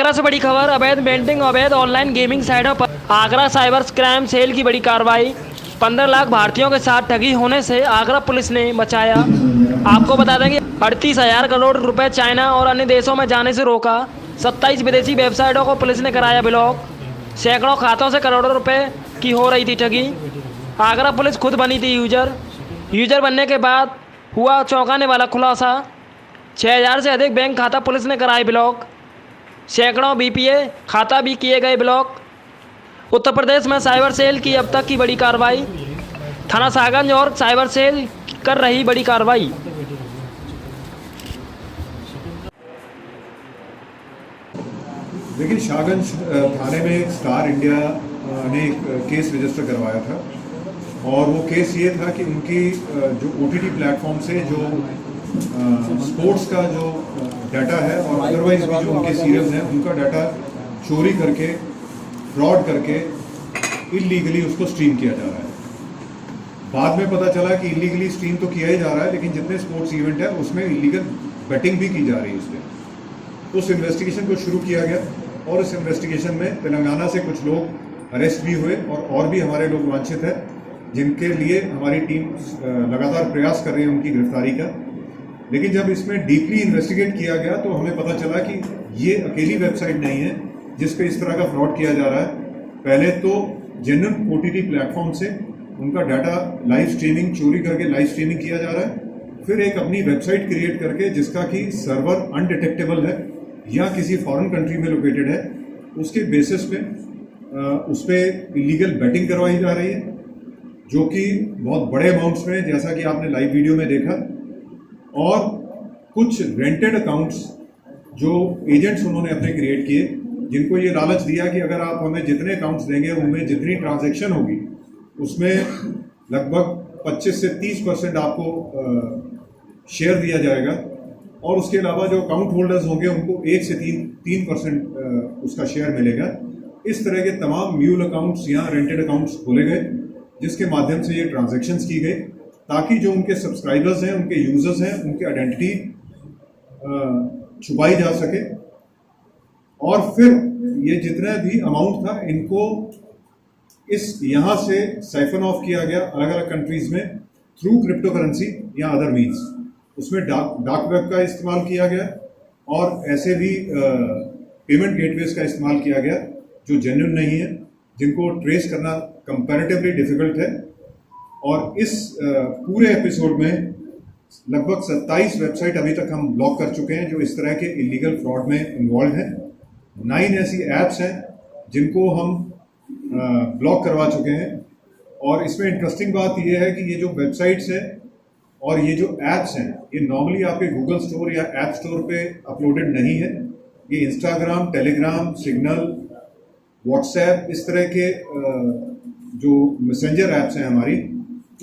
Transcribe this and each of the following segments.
आगरा से बड़ी खबर। अवैध बेटिंग अवैध ऑनलाइन गेमिंग साइटों पर आगरा साइबर क्राइम सेल की बड़ी कार्रवाई। 15 लाख भारतीयों के साथ ठगी होने से आगरा पुलिस ने बचाया। आपको बता दें कि 38,000 करोड़ रुपए चाइना और अन्य देशों में जाने से रोका। 27 विदेशी वेबसाइटों को पुलिस ने कराया ब्लॉक। सैकड़ों खातों से करोड़ों रुपए की हो रही थी ठगी। आगरा पुलिस खुद बनी थी यूजर बनने के बाद हुआ चौंकाने वाला खुलासा। 6,000 से अधिक बैंक खाता पुलिस ने कराए ब्लॉक। सैकड़ों बीपीए खाता भी किए गए ब्लॉक। उत्तर प्रदेश में साइबर सेल की अब तक की बड़ी कार्रवाई। थाना सागंज और साइबर सेल कर रही बड़ी कार्रवाई। लेकिन शाहगंज थाने में एक स्टार इंडिया ने एक केस रजिस्टर करवाया था और वो केस ये था कि उनकी जो OTT प्लेटफॉर्म से जो स्पोर्ट्स का जो डाटा है और अदरवाइज भी जो उनके सीरियल्स हैं उनका डाटा चोरी करके फ्रॉड करके इलीगली उसको स्ट्रीम किया जा रहा है। बाद में पता चला कि इलीगली स्ट्रीम तो किया ही जा रहा है, लेकिन जितने स्पोर्ट्स इवेंट है उसमें इलीगल बेटिंग भी की जा रही है उसमें। उस इन्वेस्टिगेशन को शुरू किया गया और इस इन्वेस्टिगेशन में तेलंगाना से कुछ लोग अरेस्ट भी हुए और भी हमारे लोग वांछित हैं, जिनके लिए हमारी टीम लगातार प्रयास कर रही है उनकी गिरफ्तारी का। लेकिन जब इसमें डीपली इन्वेस्टिगेट किया गया तो हमें पता चला कि ये अकेली वेबसाइट नहीं है जिस पे इस तरह का फ्रॉड किया जा रहा है। पहले तो जेन्युइन OTT प्लेटफॉर्म से उनका डाटा लाइव स्ट्रीमिंग चोरी करके लाइव स्ट्रीमिंग किया जा रहा है। फिर एक अपनी वेबसाइट क्रिएट करके जिसका कि सर्वर अनडिटेक्टेबल है या किसी फॉरेन कंट्री में लोकेटेड है, उसके बेसिस पे उस पर इलीगल बैटिंग करवाई जा रही है, जो कि बहुत बड़े अमाउंट्स में, जैसा कि आपने लाइव वीडियो में देखा। और कुछ रेंटेड अकाउंट्स जो एजेंट्स उन्होंने अपने क्रिएट किए, जिनको ये लालच दिया कि अगर आप हमें जितने अकाउंट्स देंगे उनमें जितनी ट्रांजैक्शन होगी उसमें लगभग 25 से 30% आपको शेयर दिया जाएगा, और उसके अलावा जो अकाउंट होल्डर्स होंगे उनको 1 से 3% उसका शेयर मिलेगा। इस तरह के तमाम म्यूल अकाउंट्स या रेंटेड अकाउंट्स खोले गए, जिसके माध्यम से ये ट्रांजैक्शंस की गई, ताकि जो उनके सब्सक्राइबर्स हैं, उनके यूजर्स हैं, उनकी आइडेंटिटी छुपाई जा सके। और फिर ये जितना भी अमाउंट था इनको इस यहाँ से साइफन ऑफ किया गया अलग अलग कंट्रीज में थ्रू क्रिप्टो करेंसी या अदर मीन्स। उसमें डार्क वेब का इस्तेमाल किया गया और ऐसे भी पेमेंट गेटवेज का इस्तेमाल किया गया जो जेन्युइन नहीं है, जिनको ट्रेस करना कंपैरेटिवली डिफिकल्ट है। और इस पूरे एपिसोड में लगभग 27 वेबसाइट अभी तक हम ब्लॉक कर चुके हैं जो इस तरह के इलीगल फ्रॉड में इन्वॉल्व हैं। 9 ऐसी ऐप्स हैं जिनको हम ब्लॉक करवा चुके हैं। और इसमें इंटरेस्टिंग बात यह है कि ये जो वेबसाइट्स हैं और ये जो ऐप्स हैं, ये नॉर्मली आपके गूगल स्टोर या ऐप स्टोर पे अपलोडेड नहीं है। ये इंस्टाग्राम, टेलीग्राम, सिग्नल, व्हाट्सएप, इस तरह के जो मैसेंजर ऐप्स हैं हमारी,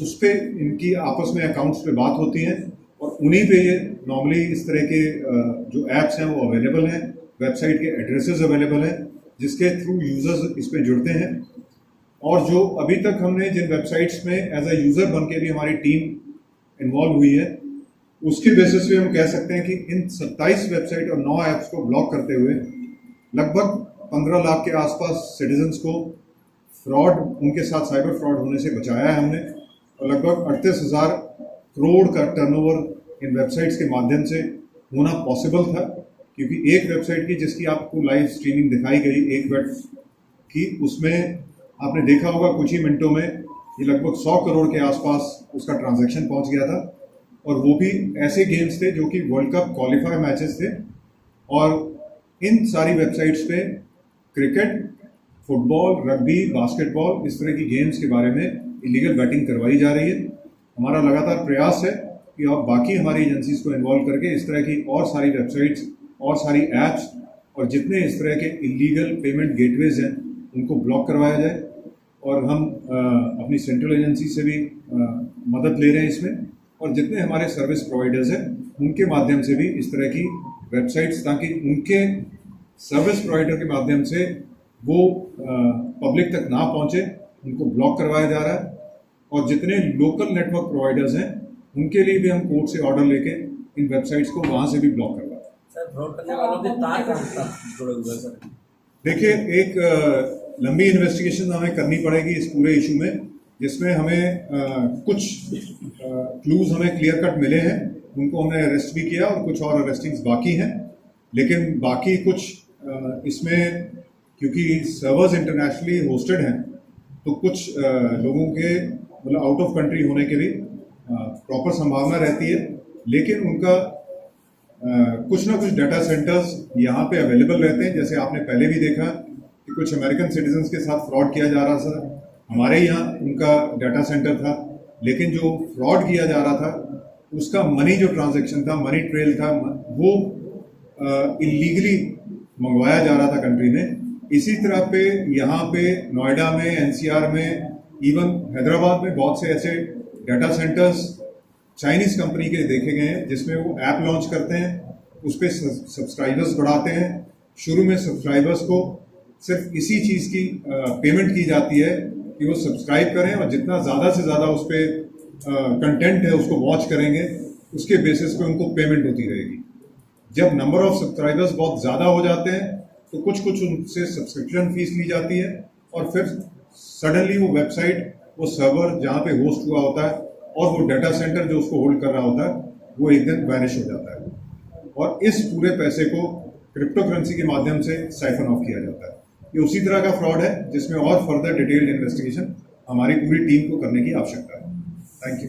उस पर इनकी आपस में अकाउंट्स पे बात होती है और उन्हीं पे ये नॉर्मली इस तरह के जो ऐप्स हैं वो अवेलेबल हैं। वेबसाइट के एड्रेसेस अवेलेबल हैं जिसके थ्रू यूजर्स इस पे जुड़ते हैं। और जो अभी तक हमने जिन वेबसाइट्स में एज अ यूज़र बन के भी हमारी टीम इन्वॉल्व हुई है, उसके बेसिस पे हम कह सकते हैं कि इन 27 वेबसाइट और 9 ऐप्स को ब्लॉक करते हुए लगभग 15 लाख के आसपास सिटीजन्स को फ्रॉड, उनके साथ साइबर फ्रॉड होने से बचाया है हमने। और लगभग 38,000 करोड़ का टर्नओवर इन वेबसाइट्स के माध्यम से होना पॉसिबल था, क्योंकि एक वेबसाइट की जिसकी आपको लाइव स्ट्रीमिंग दिखाई गई एक बेट की, उसमें आपने देखा होगा कुछ ही मिनटों में ये लगभग 100 करोड़ के आसपास उसका ट्रांजैक्शन पहुंच गया था। और वो भी ऐसे गेम्स थे जो कि वर्ल्ड कप क्वालिफायर मैचेस थे। और इन सारी वेबसाइट्स पे क्रिकेट, फुटबॉल, रग्बी, बास्केटबॉल, इस तरह की गेम्स के बारे में इलीगल बैटिंग करवाई जा रही है। हमारा लगातार प्रयास है कि अब बाकी हमारी एजेंसीज को इन्वॉल्व करके इस तरह की और सारी वेबसाइट्स और सारी ऐप्स और जितने इस तरह के इलीगल पेमेंट गेटवेज हैं उनको ब्लॉक करवाया जाए। और हम अपनी सेंट्रल एजेंसी से भी मदद ले रहे हैं इसमें, और जितने हमारे सर्विस प्रोवाइडर्स हैं उनके माध्यम से भी इस तरह की वेबसाइट्स, ताकि उनके सर्विस प्रोवाइडर के माध्यम से वो पब्लिक तक ना पहुंचे, उनको ब्लॉक करवाया जा रहा है। और जितने लोकल नेटवर्क प्रोवाइडर्स हैं उनके लिए भी हम कोर्ट से ऑर्डर लेके इन वेबसाइट्स को वहाँ से भी ब्लॉक करवाएं। फ्रॉड करने वालों के तार कहाँ तक जुड़े हुए हैं सर? देखिए, एक लंबी इन्वेस्टिगेशन हमें करनी पड़ेगी इस पूरे इशू में, जिसमें हमें कुछ क्लूज हमें क्लियर कट मिले हैं, उनको हमने अरेस्ट भी किया और कुछ और अरेस्टिंग्स बाकी हैं। लेकिन बाकी कुछ इसमें क्योंकि सर्वर्स इंटरनेशनली होस्टेड हैं, तो कुछ लोगों के मतलब आउट ऑफ कंट्री होने के भी प्रॉपर संभावना रहती है। लेकिन उनका कुछ ना कुछ डाटा सेंटर्स यहाँ पे अवेलेबल रहते हैं। जैसे आपने पहले भी देखा कि कुछ अमेरिकन सिटीजन्स के साथ फ्रॉड किया जा रहा था, हमारे यहाँ उनका डाटा सेंटर था, लेकिन जो फ्रॉड किया जा रहा था उसका मनी जो ट्रांजैक्शन था, मनी ट्रेल था, वो इलीगली मंगवाया जा रहा था कंट्री में। इसी तरह पे यहाँ पे नोएडा में, एनसीआर में, इवन हैदराबाद में बहुत से ऐसे डाटा सेंटर्स चाइनीज कंपनी के देखे गए हैं, जिसमें वो ऐप लॉन्च करते हैं, उस पर सब्सक्राइबर्स बढ़ाते हैं। शुरू में सब्सक्राइबर्स को सिर्फ इसी चीज़ की पेमेंट की जाती है कि वो सब्सक्राइब करें और जितना ज़्यादा से ज़्यादा उस पर कंटेंट है उसको वॉच करेंगे, उसके बेसिस पे उनको पेमेंट होती रहेगी। जब नंबर ऑफ सब्सक्राइबर्स बहुत ज़्यादा हो जाते हैं तो कुछ उनसे सब्सक्रिप्शन फीस ली जाती है और फिर सडनली वो वेबसाइट, वो सर्वर जहाँ पे होस्ट हुआ होता है और वो डाटा सेंटर जो उसको होल्ड कर रहा होता है, वो एक दिन वैनिश हो जाता है और इस पूरे पैसे को क्रिप्टो करेंसी के माध्यम से साइफन ऑफ किया जाता है। ये उसी तरह का फ्रॉड है जिसमें और फर्दर डिटेल्ड इन्वेस्टिगेशन हमारी पूरी टीम को करने की आवश्यकता है। Thank you.